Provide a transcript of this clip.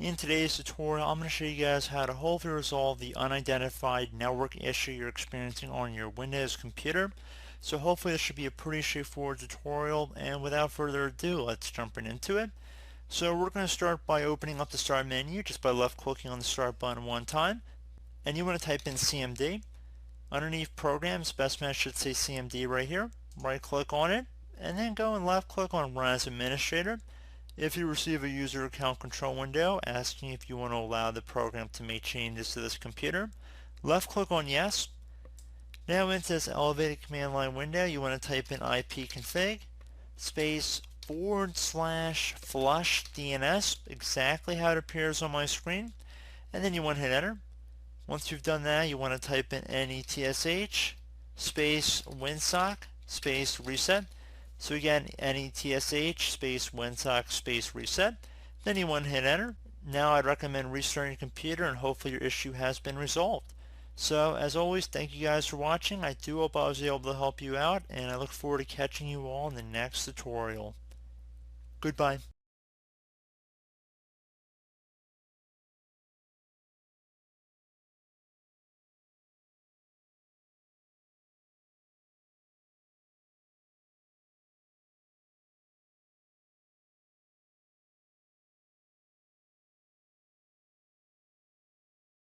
In today's tutorial, I'm going to show you guys how to hopefully resolve the unidentified network issue you're experiencing on your Windows computer. So hopefully this should be a pretty straightforward tutorial, and without further ado, let's jump right into it. So we're going to start by opening up the Start menu just by left clicking on the Start button one time, and you want to type in CMD. Underneath Programs, best match should say CMD right here. Right click on it, and then go and left click on Run as Administrator. If you receive a user account control window asking if you want to allow the program to make changes to this computer, left click on Yes. Now into this elevated command line window, you want to type in ipconfig space /flush DNS, exactly how it appears on my screen, and then you want to hit enter. Once you've done that, you want to type in netsh space winsock space reset. So again, netsh space winsock space reset. Then you want to hit enter. Now I'd recommend restarting your computer, and hopefully your issue has been resolved. So as always, thank you guys for watching. I do hope I was able to help you out, and I look forward to catching you all in the next tutorial. Goodbye.